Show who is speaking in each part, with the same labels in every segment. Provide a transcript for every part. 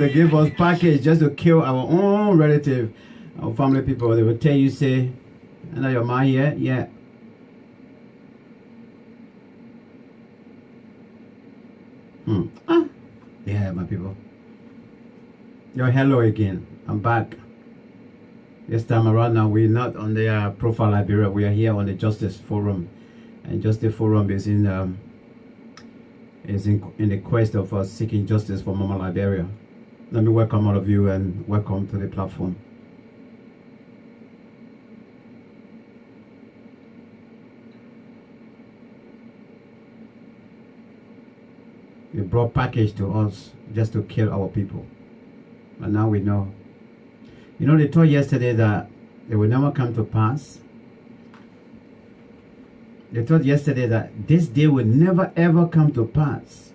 Speaker 1: they give us package just to kill our own relative, our family people. They will tell you, say, I know your mind yet? Yeah. Yeah, my people. Yo, hello again. I'm back. This time around now, we're not on the Forum-Liberia. We are here on the Justice Forum. And Justice Forum is in the quest of seeking justice for Mama Liberia. Let me welcome all of you and welcome to the platform. They brought package to us just to kill our people. And now we know. You know, they told yesterday that they will never come to pass. They told yesterday that this day will never ever come to pass.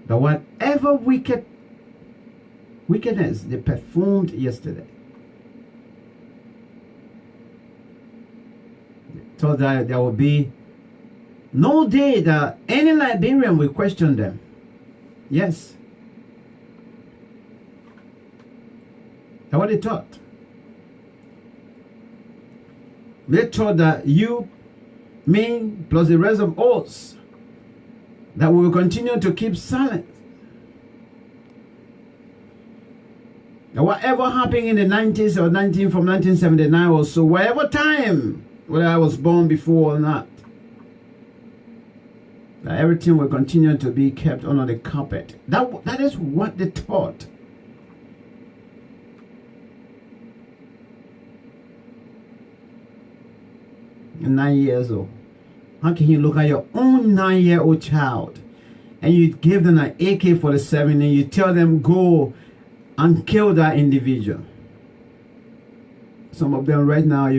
Speaker 1: That whatever wickedness they performed yesterday, they told that there will be no day that any Liberian will question them. Yes. That's what they taught. They taught that you, me, plus the rest of us, that we will continue to keep silent. Now, whatever happened in the 90s or from 1979 or so, whatever time, whether I was born before or not, that everything will continue to be kept under the carpet. That is what they taught. You're 9 years old. How can you look at your own 9-year-old child and you give them an AK-47 and you tell them go and kill that individual? Some of them right now,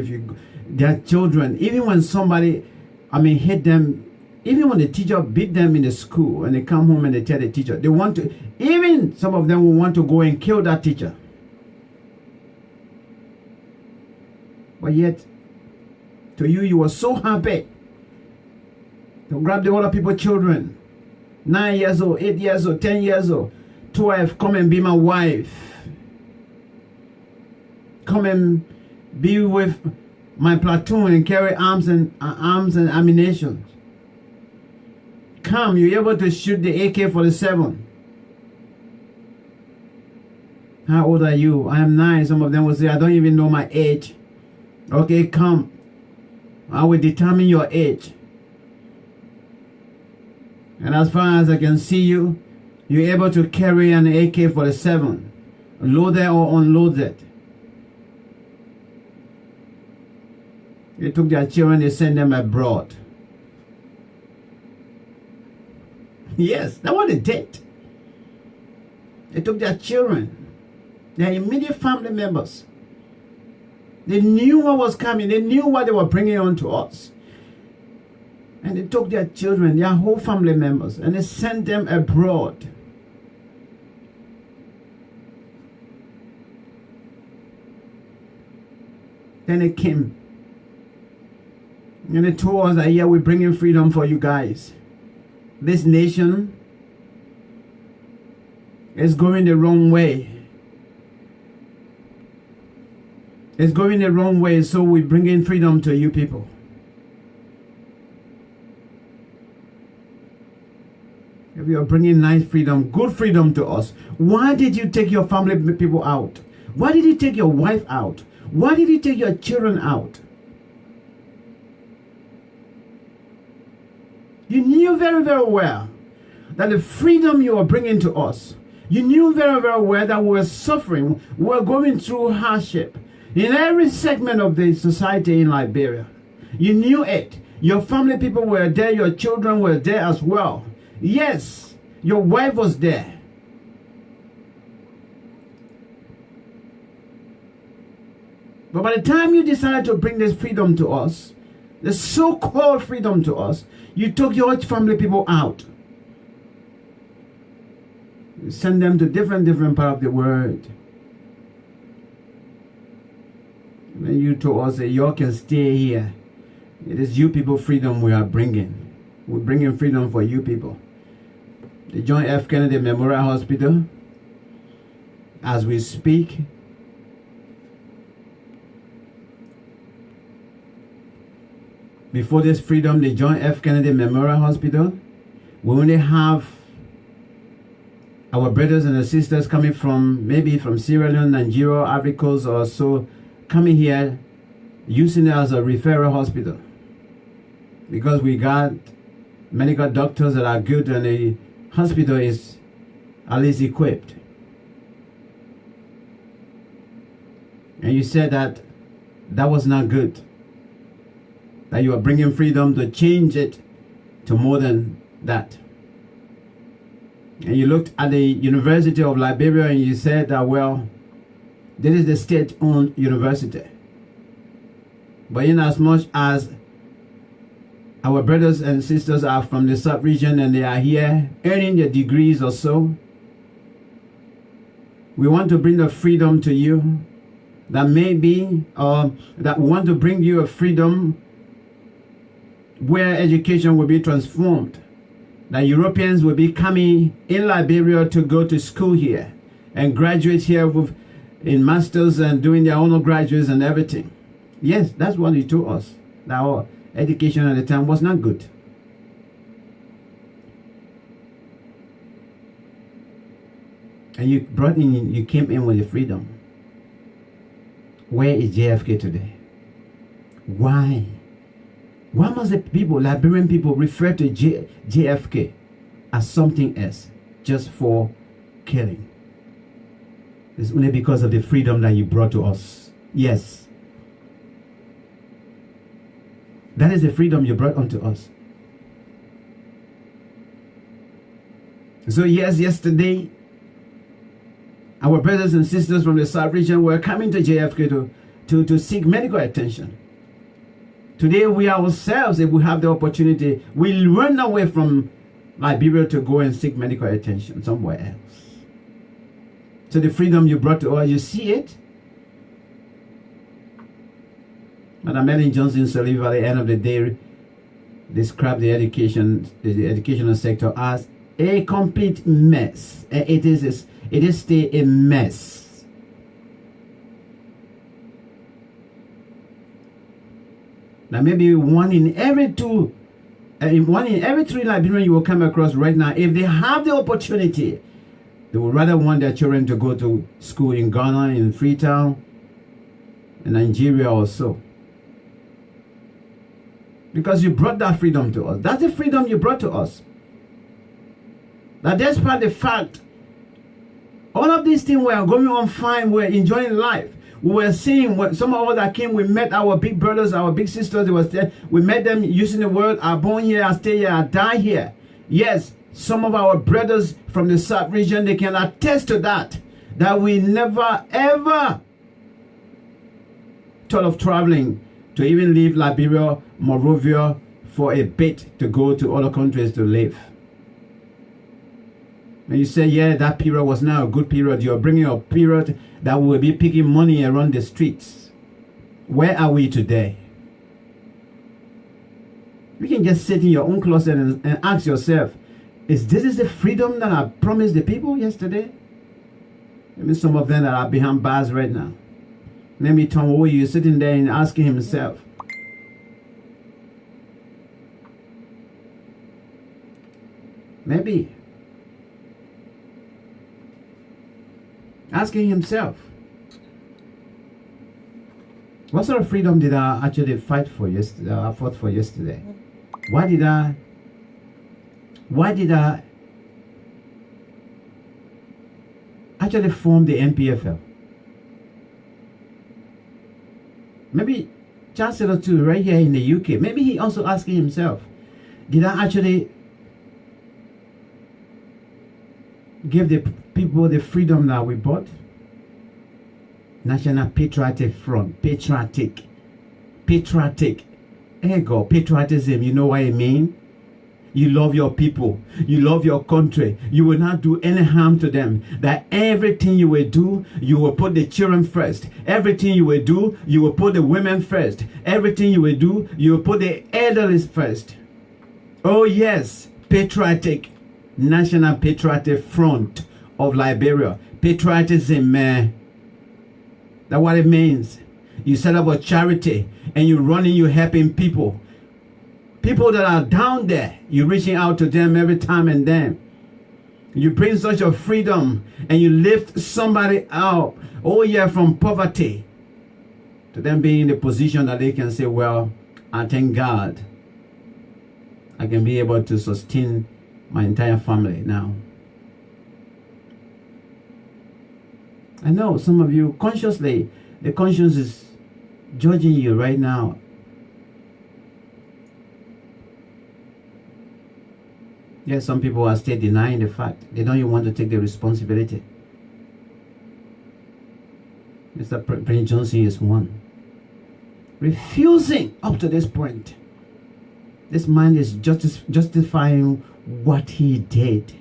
Speaker 1: their children, even when somebody, hit them, even when the teacher beat them in the school and they come home and they tell the teacher, they want to, even some of them will want to go and kill that teacher. But yet, to you, you were so happy to grab the other people's children. 9 years old, 8 years old, 10 years old. 12, come and be my wife. Come and be with my platoon and carry arms and ammunition. Come, you're able to shoot the AK-47. How old are you? I am 9. Some of them will say, I don't even know my age. Okay, come. I will determine your age. And as far as I can see you, you're able to carry an AK-47, loaded or unloaded. They took their children, they sent them abroad. Yes, that's what they did. They took their children, their immediate family members. They knew what was coming. They knew what they were bringing on to us. And they took their children, their whole family members, and they sent them abroad. Then they came. And they told us that, yeah, we're bringing freedom for you guys. This nation is going the wrong way. It's going the wrong way, so we're bringing freedom to you people. If you are bringing nice freedom, good freedom to us, why did you take your family people out? Why did you take your wife out? Why did you take your children out? You knew very, very well that the freedom you are bringing to us, you knew very, very well that we were suffering, we were going through hardship in every segment of the society in Liberia. You knew it. Your family people were there, your children were there as well. Yes, your wife was there. But by the time you decided to bring this freedom to us, the so-called freedom to us, you took your family people out. You send them to different parts of the world. And then you told us that you can stay here. It is you people freedom we are bringing. We're bringing freedom for you people. The John F. Kennedy Memorial Hospital, as we speak. Before this freedom, the John F. Kennedy Memorial Hospital, we only have our brothers and sisters coming from, maybe from Sierra Leone, Nigeria, Ivory Coast or so, coming here, using it as a referral hospital. Because we got medical doctors that are good and the hospital is at least equipped. And you said that that was not good. That you are bringing freedom to change it to more than that. And you looked at the University of Liberia and you said that, well, this is the state-owned university. But in as much as our brothers and sisters are from the sub-region and they are here earning their degrees or so, we want to bring the freedom to you that maybe, that we want to bring you a freedom where education will be transformed. That Europeans will be coming in Liberia to go to school here and graduate here in masters and doing their own graduates and everything. Yes, that's what he told us. That our education at the time was not good. And you came in with the freedom. Where is JFK today? Why? Why must the people, Liberian people, refer to JFK as something else just for killing? It's only because of the freedom that you brought to us. Yes. That is the freedom you brought unto us. So yes, yesterday, our brothers and sisters from the South region were coming to JFK to seek medical attention. Today, we ourselves, if we have the opportunity, will run away from Liberia to go and seek medical attention somewhere else. So the freedom you brought to us, you see it? Madam Ellen Johnson Saliva, at the end of the day, described the educational sector as a complete mess. It is still a mess. Now maybe one in every three Liberians you will come across right now, if they have the opportunity, they would rather want their children to go to school in Ghana, in Freetown, in Nigeria also. Because you brought that freedom to us. That's the freedom you brought to us. That despite the fact, all of these things were going on fine, we're enjoying life. We were seeing when some of us that came, we met our big brothers, our big sisters, they were there. We met them using the word, I born here, I stay here, I die here. Yes, some of our brothers from the South region, they can attest to that. That we never ever thought of traveling to even leave Liberia, Monrovia for a bit to go to other countries to live. And you say, yeah, that period was not a good period. You're bringing a period that will be picking money around the streets. Where are we today? You can just sit in your own closet and ask yourself, is this the freedom that I promised the people yesterday? Maybe some of them that are behind bars right now. Maybe Tom Oye is sitting there and asking himself, maybe asking himself, what sort of freedom did I actually fight for yesterday? I fought for yesterday. Why did I actually form the NPFL? Maybe Chancellor too, right here in the UK. Maybe he also asking himself, did I actually give the people the freedom that we bought? National Patriotic Front. Patriotic. Ego. Patriotism, you know what I mean? You love your people. You love your country. You will not do any harm to them. That everything you will do, you will put the children first. Everything you will do, you will put the women first. Everything you will do, you will put the elderly first. Oh yes, patriotic. National Patriotic Front of Liberia. Patriotism, man. That's what it means. You set up a charity and you're running, you're helping people. People that are down there, you're reaching out to them every time and then. You bring such a freedom and you lift somebody out, oh yeah, from poverty to them being in the position that they can say, well, I thank God I can be able to sustain my entire family now. I know some of you consciously, the conscience is judging you right now. Yes, some people are still denying the fact. They don't even want to take the responsibility. Mr. Prince Johnson is one. Refusing up to this point. This man is justifying what he did.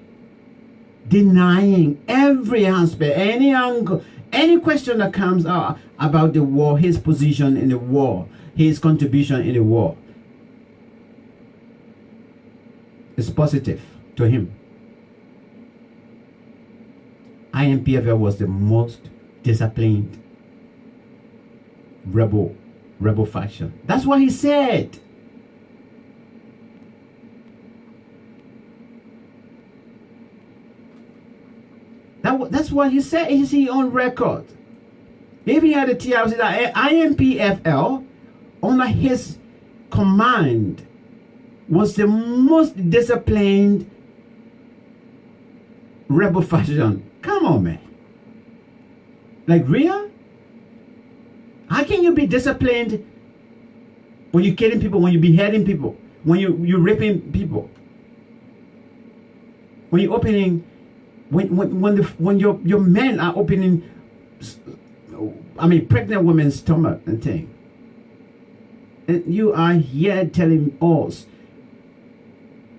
Speaker 1: Denying every aspect, any angle, any question that comes out about the war, his position in the war, his contribution in the war. Is positive to him. IMPFL was the most disciplined rebel faction. That's what he said. That's what he said. Is he on record? If he had a TRC that IMPFL under his command was the most disciplined rebel faction. Come on, man. Like, real? How can you be disciplined when you're killing people, when you're beheading people, when you're raping people? When you're opening, when your men are opening, pregnant women's stomach and thing. And you are here telling us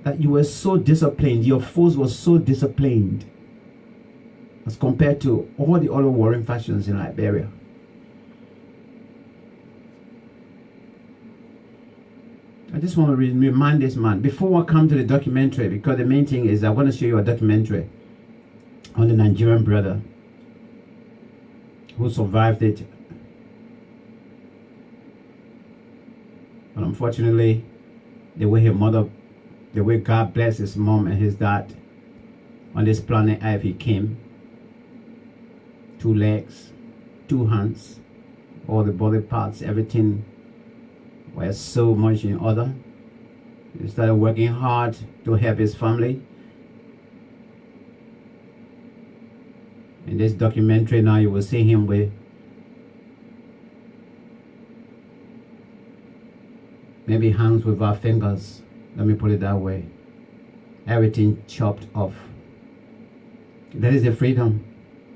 Speaker 1: that you were so disciplined, your force was so disciplined as compared to all the other warring factions in Liberia. I just want to remind this man, before I come to the documentary, because the main thing is I want to show you a documentary on the Nigerian brother who survived it. But unfortunately, the way God blessed his mom and his dad on this planet Earth, he came. 2 legs, 2 hands, all the body parts, everything was so much in order. He started working hard to help his family. In this documentary now, you will see him with maybe hands without fingers. Let me put it that way. Everything chopped off. That is the freedom.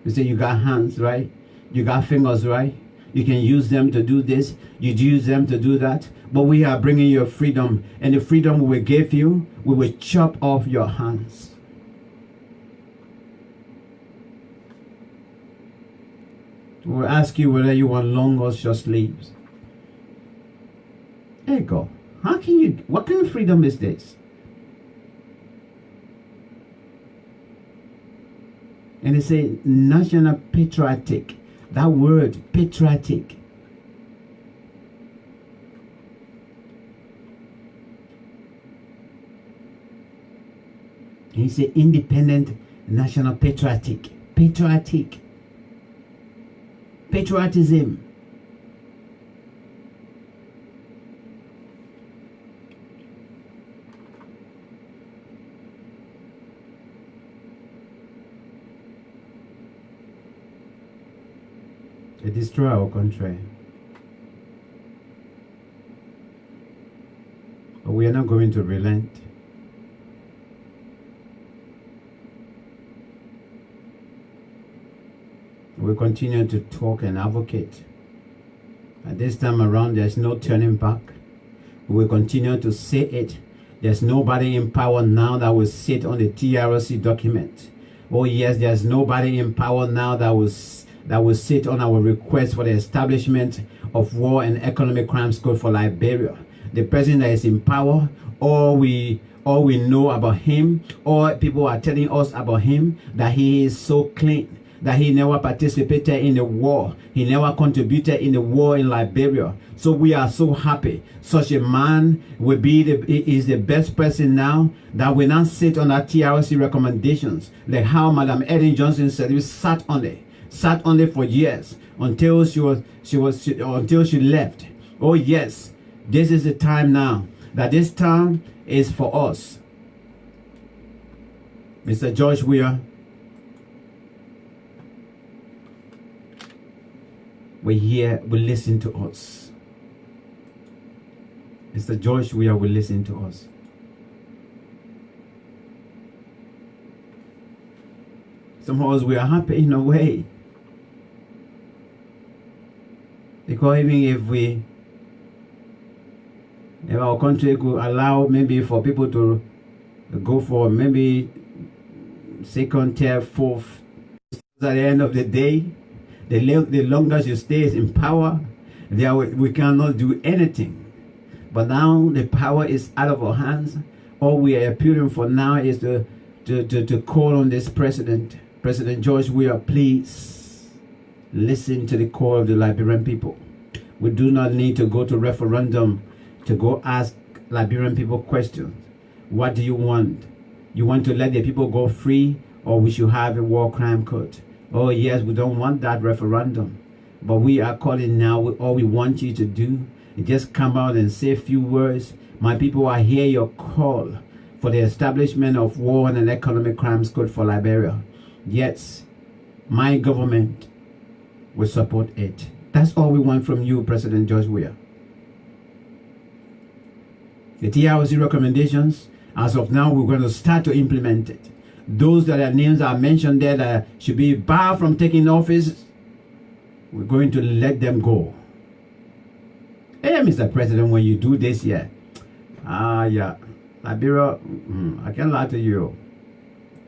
Speaker 1: You say you got hands, right? You got fingers, right? You can use them to do this. You use them to do that. But we are bringing you freedom. And the freedom we will give you, we will chop off your hands. We will ask you whether you want long or short sleeves. There you go. How can you, what kind of freedom is this? And they say national patriotic. That word, patriotic. And he said independent national patriotic. Patriotic. Patriotism. They destroy our country. But we are not going to relent. We continue to talk and advocate. At this time around, there's no turning back. We will continue to say it. There's nobody in power now that will sit on the TRC document. Oh yes, there's nobody in power now that will sit on our request for the establishment of War and Economic Crimes Code for Liberia. The president that is in power, all we know about him, all people are telling us about him, that he is so clean, that he never participated in the war. He never contributed in the war in Liberia. So we are so happy. Such a man is the best person now that will not sit on our TRC recommendations. Like how Madam Ellen Johnson said, we sat on it for years until she left. Oh yes, this is the time now. That this time is for us. Mr. George Weah, we're here, will listen to us. Mr. George Weah will listen to us. Somehow we are happy in a way. Because even if our country could allow maybe for people to go for maybe second, third, fourth, at the end of the day, the longer you stay in power, we cannot do anything. But now the power is out of our hands. All we are appealing for now is to call on this President George Weah, please listen to the call of the Liberian people. We do not need to go to referendum to go ask Liberian people questions. What do you want? You want to let the people go free, or we should have a war crime court? Oh yes, we don't want that referendum. But we are calling now. All we want you to do is just come out and say a few words. My people, I hear your call for the establishment of war and economic crimes court for Liberia. Yes, my government will support it. That's all we want from you, President George Weah. The TRC recommendations, as of now, we're going to start to implement it. Those that their names are mentioned there that should be barred from taking office, we're going to let them go. Hey, Mr. President, when you do this here, yeah, Liberia, I can't lie to you.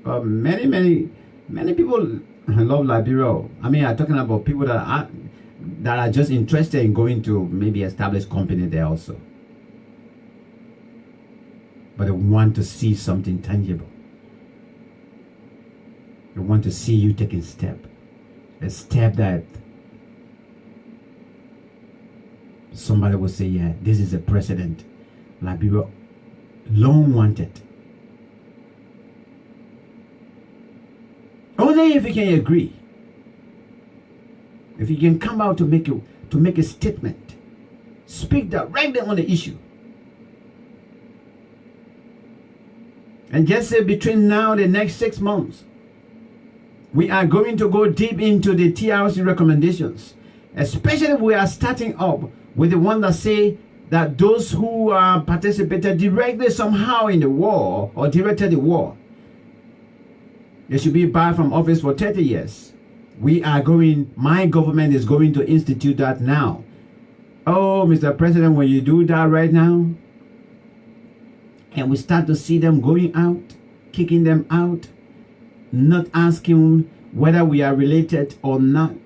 Speaker 1: Many people love Liberia. I mean, I'm talking about people that are just interested in going to maybe establish company there also. But they want to see something tangible. They want to see you taking a step that somebody will say, yeah, this is a precedent Liberia long wanted. Only if you can agree, if you can come out to make a statement, speak directly on the issue, and just say between now and the next 6 months, we are going to go deep into the TRC recommendations, especially we are starting up with the one that say that those who participated directly somehow in the war or directed the war, they should be barred from office for 30 years. My government is going to institute that now. Oh, Mr. President, when you do that right now, and we start to see them going out, kicking them out, not asking whether we are related or not.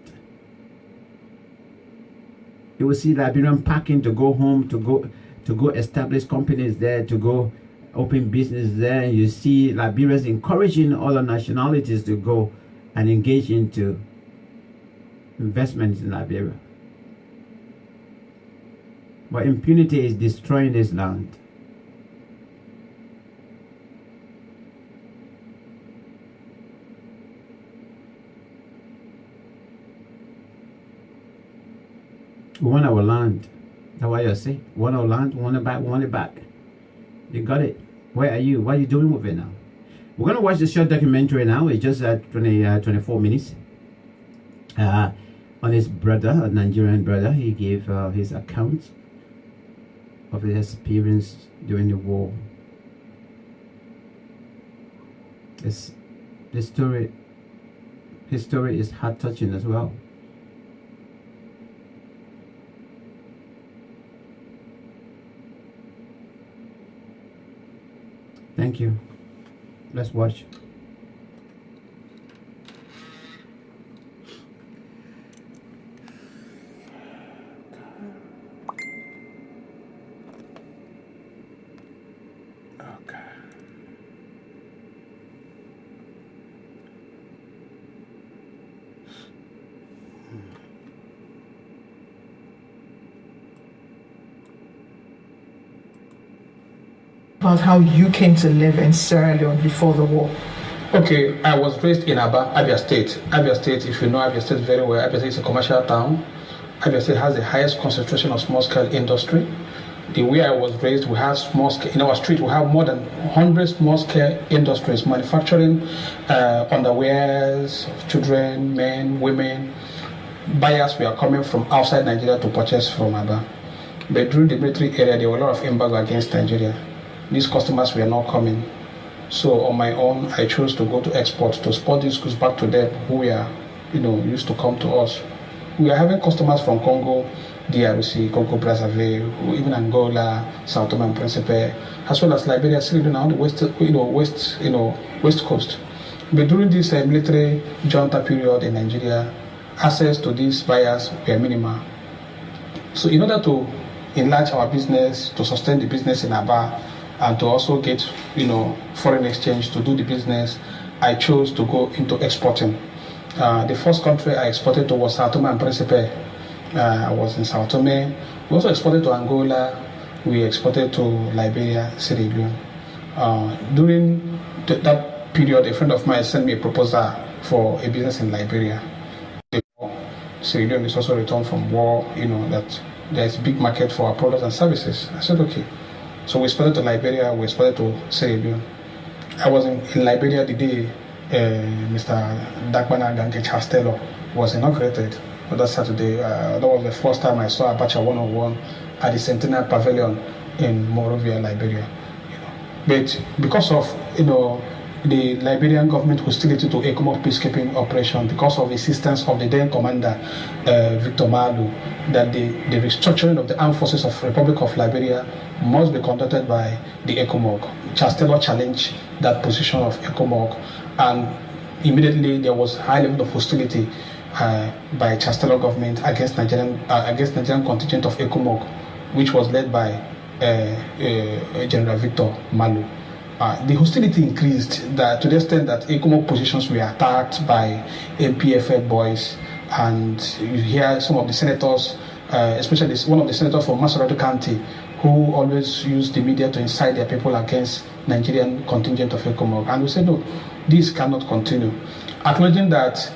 Speaker 1: You will see Liberian packing to go home, to go establish companies there, to go open business there. And you see Liberians encouraging other nationalities to go and engage into investments in Liberia. But impunity is destroying this land. We want our land. That's what you say. We want our land, we want it back, we want it back. You got it. Where are you? What are you doing with it now? We're going to watch the short documentary now. It's just 24 minutes. On his brother, a Nigerian brother. He gave his account of his experience during the war. His story is heart-touching as well. Thank you. Let's watch. Okay.
Speaker 2: About how you came to live in Sierra Leone before the war.
Speaker 3: Okay, I was raised in Aba, Abia State. Abia State, if you know Abia State very well, Abia State is a commercial town. Abia State has the highest concentration of small-scale industry. The way I was raised, we have small-scale, in our street, we have more than 100 small-scale industries, manufacturing underwears, children, men, women. Buyers were coming from outside Nigeria to purchase from Aba. But during the military era, there were a lot of embargo against Nigeria. These customers were not coming. So on my own, I chose to go to export to export these goods back to them who were, used to come to us. We are having customers from Congo, DRC, Congo Brazzaville, even Angola, Sao Tome and Principe, as well as Liberia, Sierra Leone, on the west coast. But during this military junta period in Nigeria, access to these buyers were minimal. So in order to enlarge our business, to sustain the business in Aba, and to also get, foreign exchange to do the business, I chose to go into exporting. The first country I exported to was Sao Tome and Principe. I was in Sao Tome. We also exported to Angola. We exported to Liberia, Sierra Leone. During that period, a friend of mine sent me a proposal for a business in Liberia. Sierra Leone is also returned from war, that there's a big market for our products and services. I said, okay. So we exported to Liberia, we exported to Sierra Leone. I was in Liberia the day Mr. Dagbana Gange Chastello was inaugurated on that Saturday. That was the first time I saw Abacha 101 at the Centennial Pavilion in Monrovia, Liberia. But because of the Liberian government hostility to ECOMOG peacekeeping operation, because of the insistence of the then commander Victor Malu, that the restructuring of the armed forces of Republic of Liberia must be conducted by the ECOMOG. Chastello challenged that position of ECOMOG, and immediately there was high level of hostility by Chastello government against Nigerian contingent of ECOMOG, which was led by General Victor Malu. The hostility increased to the extent that ECOMOG positions were attacked by MPF boys, and you hear some of the senators, especially one of the senators from Masorado County, who always use the media to incite their people against Nigerian contingent of ECOMOG. And we said, no, this cannot continue. Acknowledging that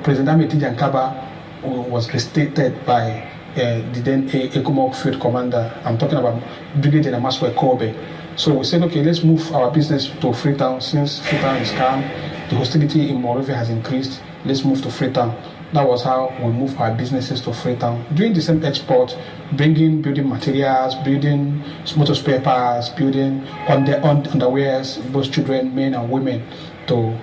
Speaker 3: President Ameti Jankaba was restated by the then ECOMOG field commander. I'm talking about Brigadier Amaswe Kobe. So we said, okay, let's move our business to Freetown. Since Freetown is calm, the hostility in Monrovia has increased, let's move to Freetown. That was how we moved our businesses to Freetown. Doing the same export, bringing building materials, building motor spare parts, building underwears, both children, men and women, to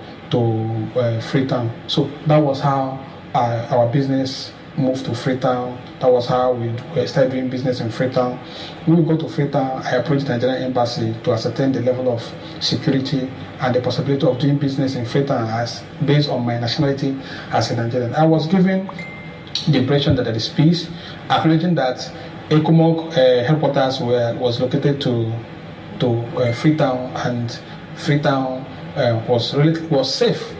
Speaker 3: Freetown. So that was how our business moved to Freetown. That was how we started doing business in Freetown. When we go to Freetown, I approached the Nigerian embassy to ascertain the level of security and the possibility of doing business in Freetown based on my nationality as a Nigerian. I was given the impression that there is peace, acknowledging that ECOMOG headquarters was located to Freetown, and Freetown was safe.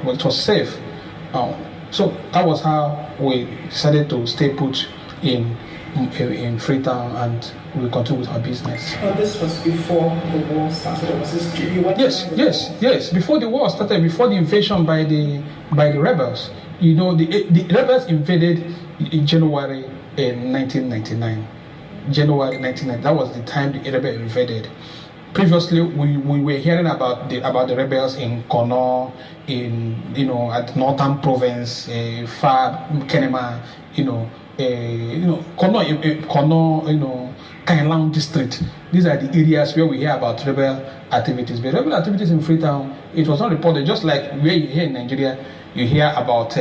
Speaker 3: Well, it was safe. So that was how we decided to stay put in Freetown, and we continue with our business.
Speaker 2: This was before the war started, or was this?
Speaker 3: Yes. Before the war started, before the invasion by the rebels. The rebels invaded in January 1999. January 1999. That was the time the rebels invaded. Previously, we were hearing about the rebels in Kono, at Northern Province, Far Kenema, Kono, Kailang district. These are the areas where we hear about rebel activities. But rebel activities in Freetown, it was not reported. Just like where you hear in Nigeria, you hear about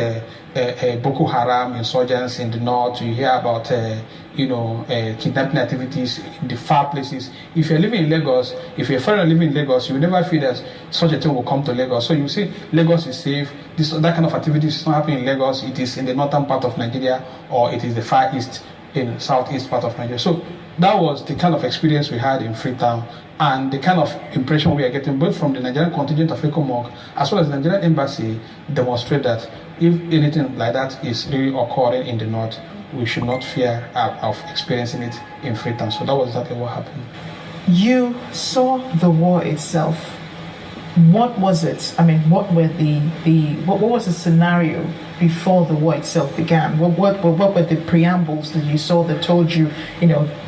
Speaker 3: Boko Haram insurgents in the north. You hear about kidnapping activities in the far places. If you're living in Lagos, if you're a foreigner living in Lagos, you will never feel that such a thing will come to Lagos. So you see, Lagos is safe. That kind of activities is not happening in Lagos. It is in the northern part of Nigeria, or it is the far east, in southeast part of Nigeria. So that was the kind of experience we had in Freetown, and the kind of impression we are getting both from the Nigerian contingent of ECOMOG as well as the Nigerian embassy demonstrate that if anything like that is really occurring in the north, we should not fear of experiencing it in Freetown. So that was exactly what happened.
Speaker 2: You saw the war itself. What was it? I mean, what were what was the scenario before the war itself began? What were the preambles that you saw that told you,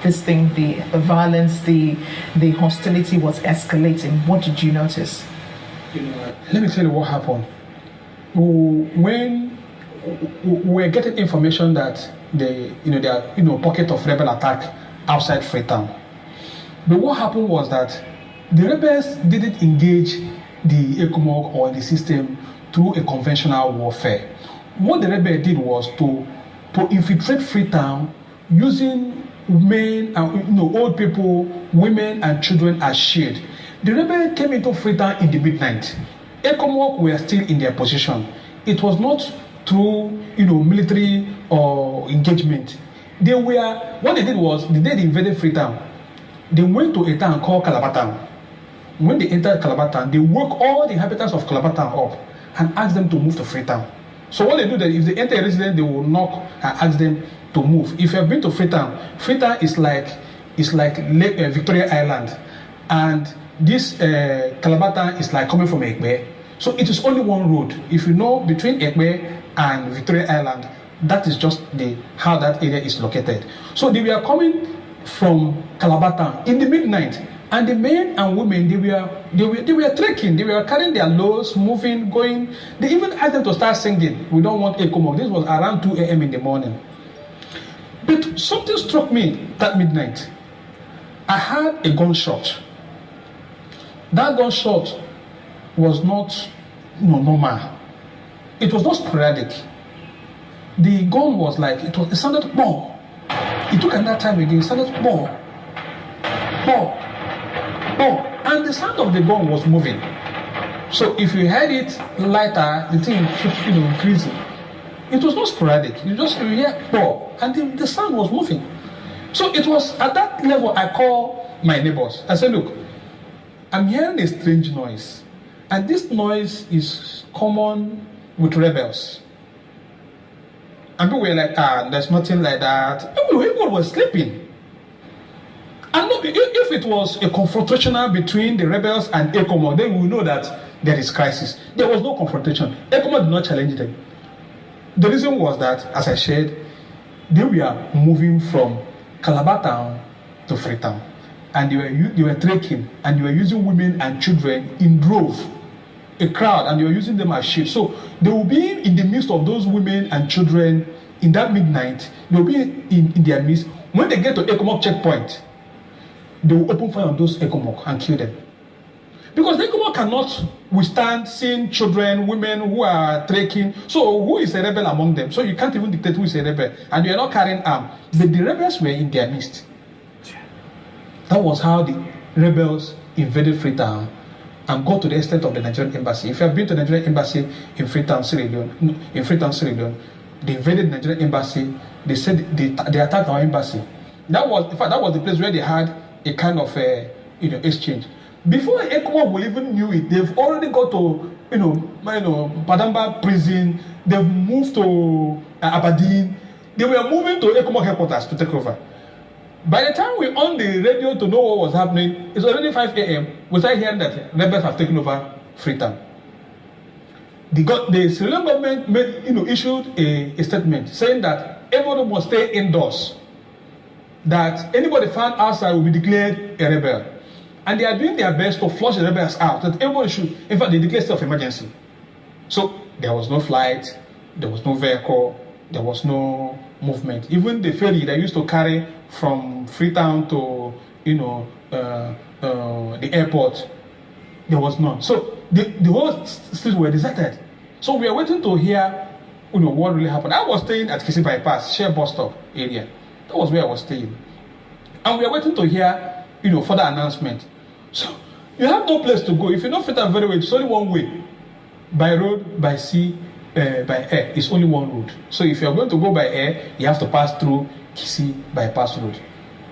Speaker 2: this thing, the violence, the hostility was escalating? What did you notice?
Speaker 3: Let me tell you what happened. When we were getting information that there are pocket of rebel attack outside Freetown, but what happened was that the rebels didn't engage the ECOMOG or the system through a conventional warfare. What the rebel did was to infiltrate Freetown using men and old people, women and children as shield. The rebel came into Freetown in the midnight. ECOMOG were still in their position. It was not through military or engagement. What they did was, the day they invaded Freetown, they went to a town called Calabar Town. When they entered Calabar Town, they woke all the inhabitants of Calabar Town up and asked them to move to Freetown. So what they do, that if they enter a residence, they will knock and ask them to move. If you have been to Freetown, Freetown is like Lake Victoria Island, and this Calabar Town is like coming from Ekpe. So it is only one road. If you know, between Ekpe and Victoria Island, that is just how that area is located. So they were coming from Calabar Town in the midnight, and the men and women they were trekking, they were carrying their loads, moving, going. They even asked them to start singing. We don't want ECOMOG. This was around 2 a.m. in the morning. But something struck me that midnight. I heard a gunshot. That gunshot was not normal. It was not sporadic. The gun was like, it sounded bomb. It took another time again, it sounded bomb. Bomb. Bomb. And the sound of the gun was moving. So if you heard it lighter, the thing kept increasing. It was not sporadic. You hear bomb. And the sound was moving. So it was at that level I called my neighbors. I said, look, I'm hearing a strange noise. And this noise is common with rebels. And people were like, there's nothing like that. Everyone was sleeping. And if it was a confrontational between the rebels and ECOMOG, then we will know that there is crisis. There was no confrontation. ECOMOG did not challenge them. The reason was that, as I shared, they were moving from Calabar Town to Freetown. And they were trekking, and they were using women and children in drove, a crowd, and they were using them as shields. So they will be in the midst of those women and children in that midnight. They will be in their midst. When they get to ECOMOG checkpoint, they will open fire on those ECOMOG and kill them. Because the ECOMOG cannot withstand seeing children, women who are trekking. So who is a rebel among them? So you can't even dictate who is a rebel. And you are not carrying arms. But the rebels were in their midst. That was how the rebels invaded Freetown and got to the extent of the Nigerian embassy. If you have been to the Nigerian embassy in Freetown, Sierra Leone, they invaded the Nigerian embassy. They said they attacked our embassy. That was the place where they had a kind of exchange. Before ECOMOG will even knew it, they've already got to Padamba prison. They've moved to Aberdeen. They were moving to ECOMOG headquarters to take over. By the time we on the radio to know what was happening, it's already 5 a.m. We started hearing that rebels have taken over Freetown. The Sierra Leone government issued a statement saying that everybody must stay indoors. That anybody found outside will be declared a rebel. And they are doing their best to flush the rebels out. That everybody should, in fact, they declared state of emergency. So there was no flight, there was no vehicle, there was no movement. Even the ferry that used to carry from Freetown to the airport, there was none. So the whole streets were deserted. So we are waiting to hear what really happened. I was staying at Kisi Bypass, Share Bus Stop area. That was where I was staying. And we are waiting to hear further announcement. So you have no place to go. If you know Freetown very well, it's only one way. By road, by sea, by air. It's only one road. So if you're going to go by air, you have to pass through Kisi Bypass Road.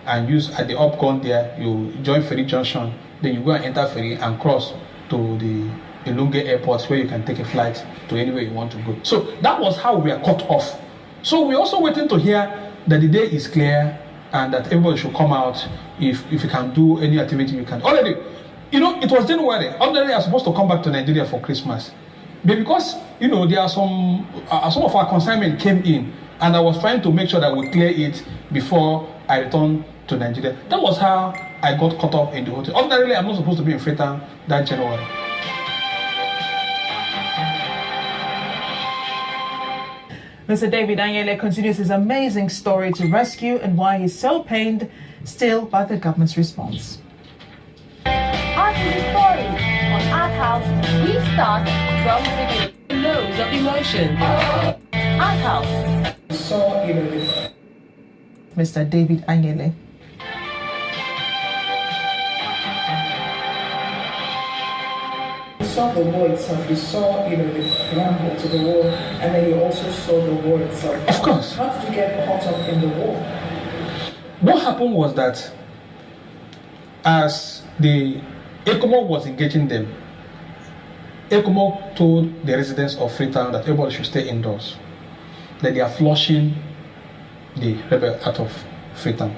Speaker 3: And use at the upcon there, you join Ferry Junction, then you go and enter ferry and cross to the Ilunge airports where you can take a flight to anywhere you want to go. So that was how we are cut off. So we're also waiting to hear that the day is clear and that everybody should come out. If you can do any activity, you can. Already, you know, it was January. Ordinarily, I was supposed to come back to Nigeria for Christmas. But because, you know, there are some of our consignment came in, and I was trying to make sure that we clear it before I return to Nigeria. That was how I got caught up in the hotel. Ordinarily, I'm not supposed to be in Freetown that January.
Speaker 2: Mr. David Anyele continues his amazing story to rescue and why he's so pained still by the government's response.
Speaker 4: Art is a story. On Art House, we start from the beginning. Loads of emotion. Art House.
Speaker 2: So, Mr. David Anyele. You saw the war itself, you saw, the preamble to the war, and then you also saw the war itself.
Speaker 3: Of course.
Speaker 2: How did you get caught up in the war?
Speaker 3: What happened was that as the ECOMOG was engaging them, ECOMOG told the residents of Freetown that everybody should stay indoors, that they are flushing the rebel out of Freetown.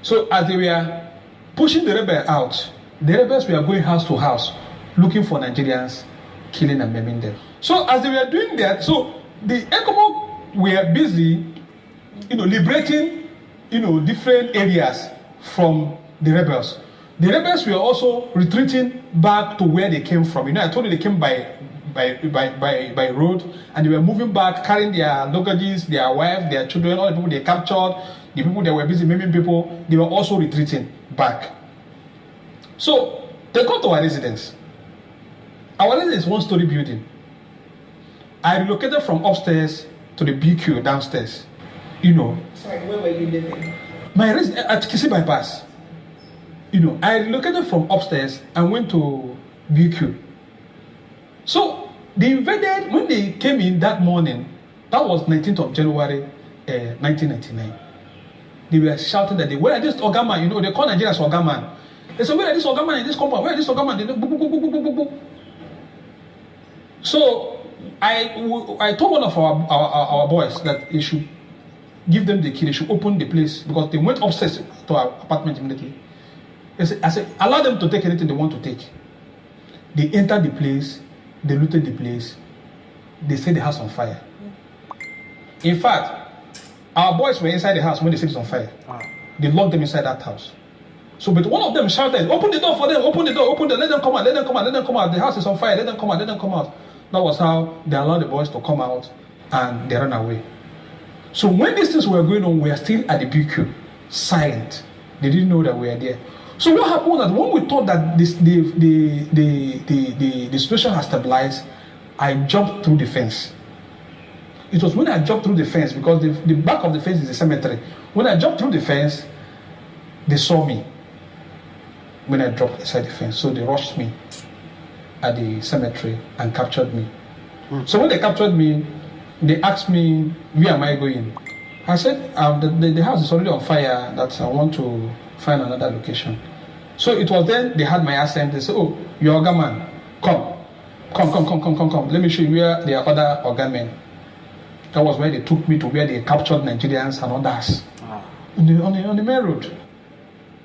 Speaker 3: So as they were pushing the rebel out, the rebels were going house to house looking for Nigerians, killing and maiming them. So as they were doing that, so the ECOMOG were busy, liberating, different areas from the rebels. The rebels were also retreating back to where they came from. I told you they came by road, and they were moving back, carrying their luggages, their wives, their children, all the people they captured, the people that were busy maiming people. They were also retreating back. So they got to our residence. Our residence is one-story building. I relocated from upstairs to the BQ downstairs.
Speaker 2: Sorry, where were you living?
Speaker 3: My residence at Kisi Bypass. I relocated from upstairs and went to BQ. So they invaded when they came in that morning. That was 19th of January, 1999. They were shouting that where are this Ogaman? They call Nigerians Ogaman. They said, where are this Ogaman in this compound? Where are this Ogaman? They boo, boo, boo, boo, boo, boo, boo. So I told one of our boys that he should give them the key. They should open the place because they went upstairs to our apartment immediately. I said, allow them to take anything they want to take. They entered the place. They looted the place. They set the house on fire. In fact, our boys were inside the house when they set it on fire. Wow. They locked them inside that house. So, but one of them shouted, open the door for them, open the door, open the door, let them come out, let them come out, let them come out. The house is on fire, let them come out, let them come out. That was how they allowed the boys to come out and they ran away. So when these things were going on, we were still at the BQ, silent. They didn't know that we were there. So what happened was that when we thought that the situation has stabilized, I jumped through the fence. It was when I jumped through the fence, because the back of the fence is a cemetery. When I jumped through the fence, they saw me when I dropped inside the fence. So they rushed me at the cemetery and captured me. So when they captured me, they asked me, where am I going? I said, the house is already on fire, that I want to find another location. So it was then they had my accent. They said, oh, you're Oga man. Come. Let me show you where there are other Oga men. That was where they took me to where they captured Nigerians and others. On the main road.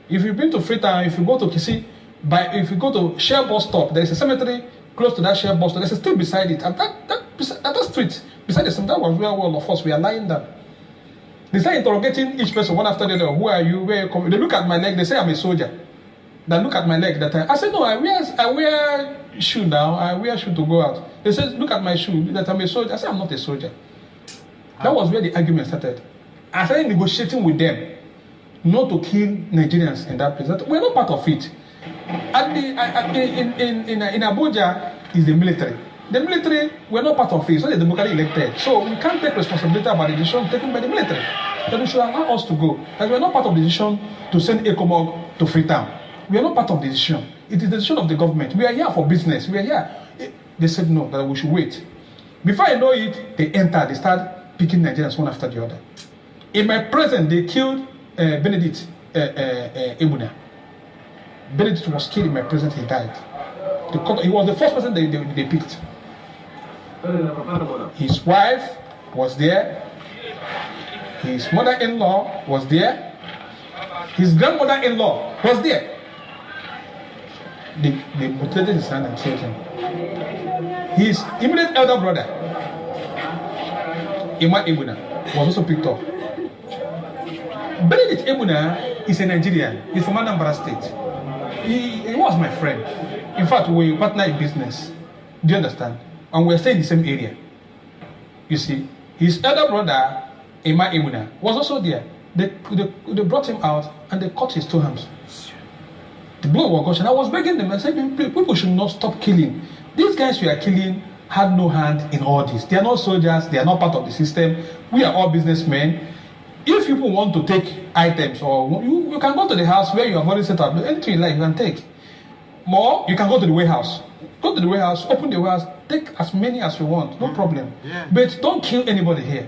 Speaker 3: If you've been to Freetown, if you go to Kisi, if you go to Share bus stop, there is a cemetery close to that Share bus stop. There's a street beside it. And that street, beside the cemetery, that was where all of us were lying down. They start interrogating each person one after the other. Who are you? Where are you coming? They look at my leg. They say I'm a soldier. They look at my leg that time. I said, no, I wear shoe now. I wear shoe to go out. They said, look at my shoe, that I'm a soldier. I said, I'm not a soldier. That was where the argument started. I started negotiating with them not to kill Nigerians in that place. We're not part of it. In Abuja is the military. The military, we're not part of it. So they're democratically elected. So we can't take responsibility about the decision taken by the military. That we should allow us to go. That we're not part of the decision to send ECOMOG to Freetown. We are not part of the decision. It is the decision of the government. We are here for business. We are here. They said no, that we should wait. Before I know it, they entered. They started picking Nigerians one after the other. In my presence, they killed Benedict Ebuna. Benedict was killed in my presence. He died. He was the first person they picked. His wife was there. His mother-in-law was there. His grandmother-in-law was there. They mutilated his hand and killed him. His immediate elder brother, Ima Ebuna, was also picked up. Benedict Ebuna is a Nigerian. He's from Anambra State. He was my friend. In fact, we partner in business. Do you understand? And we're staying in the same area. You see, his elder brother, Ima Ebuna, was also there. They brought him out and they cut his two hands. The blood was gushing. I was begging them. I said, people should not stop killing. These guys we are killing had no hand in all this. They are not soldiers. They are not part of the system. We are all businessmen. If people want to take items, or you can go to the house where you have already set up. Anything you like, you can take. More, you can go to the warehouse. Go to the warehouse, open the warehouse, take as many as you want. No problem. Yeah. But don't kill anybody here.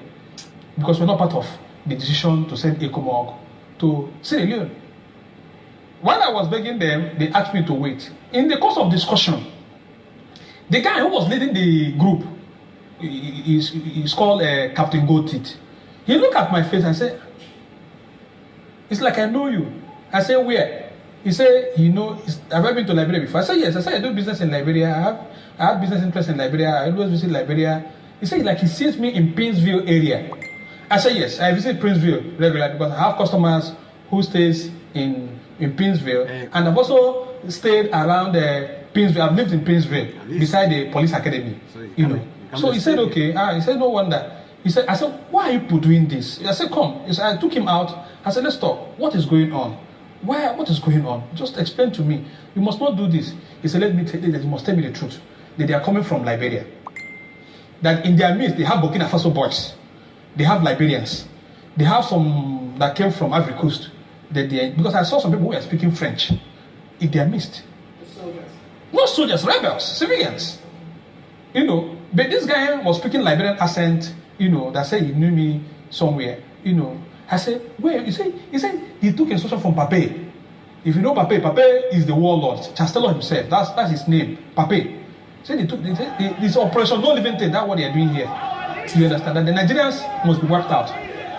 Speaker 3: Because we're not part of the decision to send ECOMOG to Sierra Leone. While I was begging them, they asked me to wait. In the course of discussion, the guy who was leading the group, he's called Captain Goldteeth. He looked at my face and said, "It's like I know you." I said, "Where?" He said, "Have I been to Liberia before?" I said, "Yes." I said, "I do business in Liberia. I have business interest in Liberia. I always visit Liberia." He said, "Like he sees me in Princeville area." I said, "Yes, I visit Princeville regularly because I have customers who stays in Princeville, and I've also stayed around Princeville. I've lived in Princeville beside the police academy." So he said, "Okay." He said, "No wonder." I said, "Why are you doing this?" I said, "Come." I took him out. I said, "Let's talk. What is going on? What is going on? Just explain to me. You must not do this." He said, "Let me tell you that you must tell me the truth. That they are coming from Liberia. That in their midst, they have Burkina Faso boys. They have Liberians. They have some that came from Ivory Coast. Because I saw some people who were speaking French in their midst. Not soldiers, rebels, civilians. But this guy was speaking Liberian accent, that said he knew me somewhere, I said, "Where?" He said he took instruction from Pape. If you know Pape is the Warlords, Chancellor himself. That's his name, Pape. Said this operation, no living thing, that's what they are doing here. You understand? That the Nigerians must be wiped out.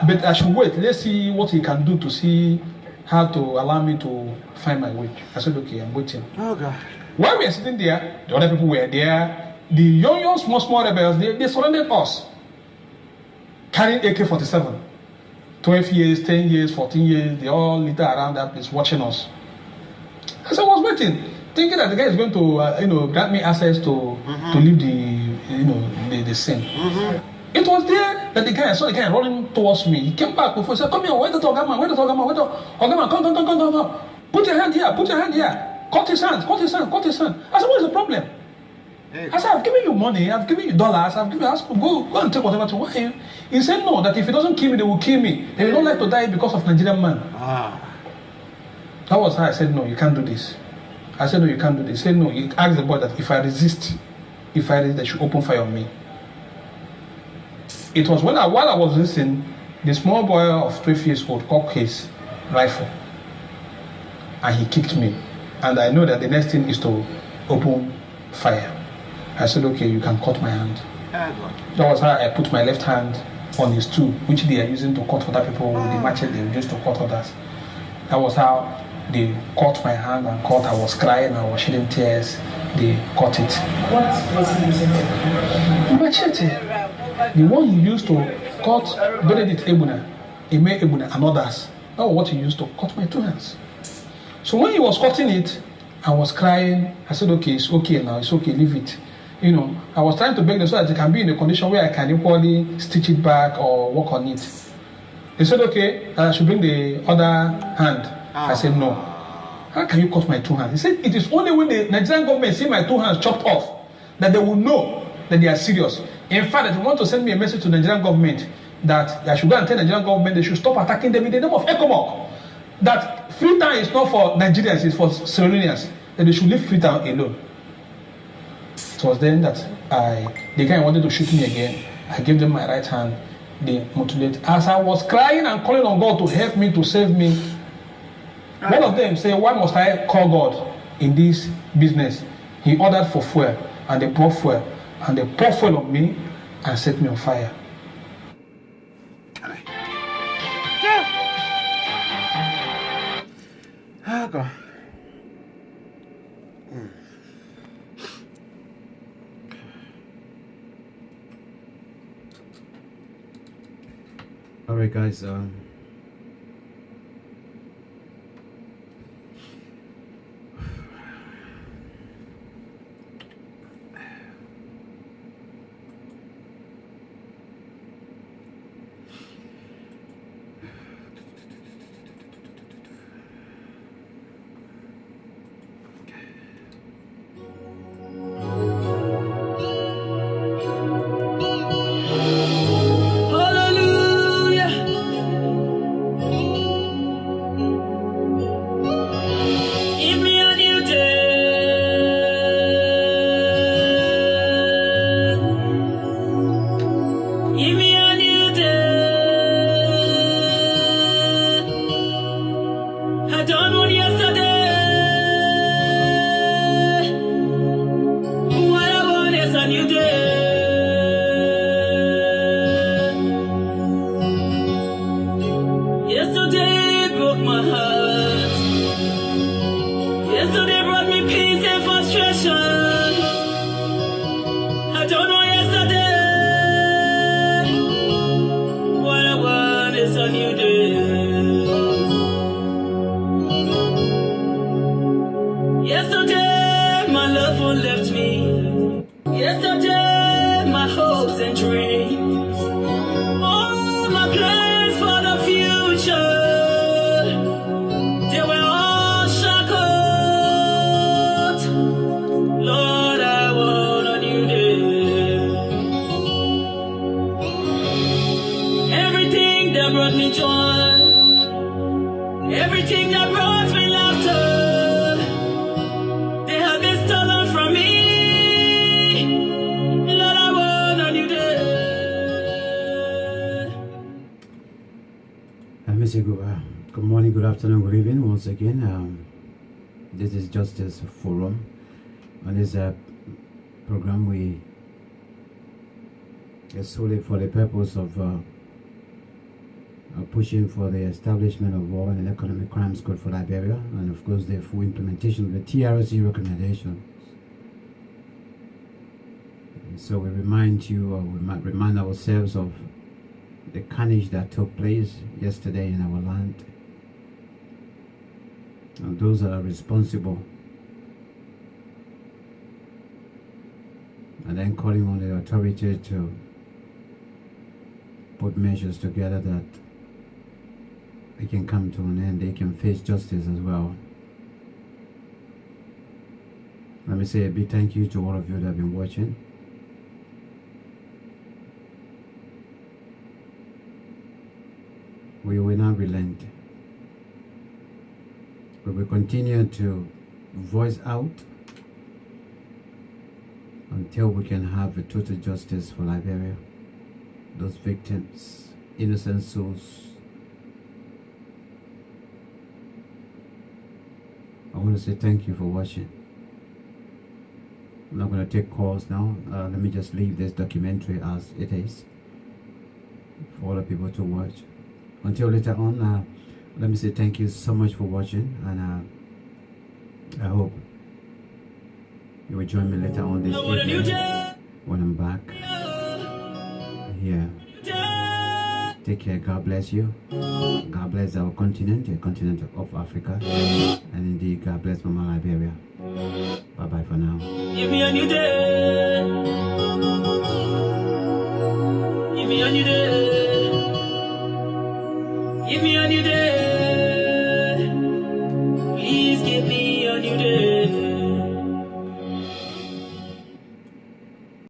Speaker 3: But I should wait. Let's see what he can do to see how to allow me to find my way. I said, "Okay, I'm waiting." Oh God. While we are sitting there, the other people were there. The young small rebels, they surrounded us, carrying AK-47. 12 years, 10 years, 14 years, they all litter around that place watching us. As I was waiting, thinking that the guy is going to, grant me access to leave the scene. It was there that I saw the guy running towards me. He came back before he said, "Come here, where the Ogama, come. Put your hand here. Cut his hand. I said, "What is the problem?" I said, "I've given you money, I've given you dollars, go and take whatever to why." He said, "No, that if he doesn't kill me, they will kill me. They don't like to die because of Nigerian man." That was how I said, "No, you can't do this." I said, "No, you can't do this." He said, "No." He asked the boy that if I resist, they should open fire on me. It was while I was listening, the small boy of 12 years old cocked his rifle and he kicked me. And I know that the next thing is to open fire. I said, "Okay, you can cut my hand." That was how I put my left hand on his tool, which they are using to cut other people, the machete they used to cut others. That was how they cut my hand and cut. I was crying, I was shedding tears. They cut it.
Speaker 2: What was he using?
Speaker 3: The machete. The one he used to cut Benedict Ebuna, Eme Ebuna, and others. That was what he used to cut my two hands. So when he was cutting it, I was crying. I said, "Okay, it's okay now. It's okay, leave it." I was trying to beg them so that they can be in a condition where I can equally stitch it back or work on it. They said, "Okay, I should bring the other hand." I said, "No. How can you cut my two hands?" He said, "It is only when the Nigerian government see my two hands chopped off that they will know that they are serious. In fact, if you want to send me a message to the Nigerian government that I should go and tell the Nigerian government they should stop attacking them in the name of ECOMOG. That Freetown is not for Nigerians, it's for Sierra Leoneans. That they should leave Freetown alone." It was then that the guy wanted to shoot me again. I gave them my right hand. They mutilated. As I was crying and calling on God to help me, to save me, one of them said, "Why must I call God in this business?" He ordered for fuel, and they brought fuel, and they poured fuel on me and set me on fire.
Speaker 1: Oh, God. All right, guys. Good morning, good afternoon, good evening once again. This is Justice Forum. On this program, we are solely for the purpose of pushing for the establishment of war and economic crimes code for Liberia, and of course the full implementation of the TRC recommendations. And so we remind you, or we might remind ourselves of the carnage that took place yesterday in our land, and those that are responsible, and then calling on the authority to put measures together that they can come to an end, they can face justice as well. Let me say a big thank you to all of you that have been watching. We will not relent. We will continue to voice out until we can have a total justice for Liberia. Those victims, innocent souls. I want to say thank you for watching. I'm not going to take calls now. Let me just leave this documentary as it is for other people to watch. Until later on, let me say thank you so much for watching, and I hope you will join me later on this evening when I'm back here. Take care. God bless you. God bless our continent, the continent of Africa, and indeed God bless Mama Liberia. Bye bye for now.
Speaker 5: Give me a new day. Give me a new day. Give me a new day. Please give me a new day.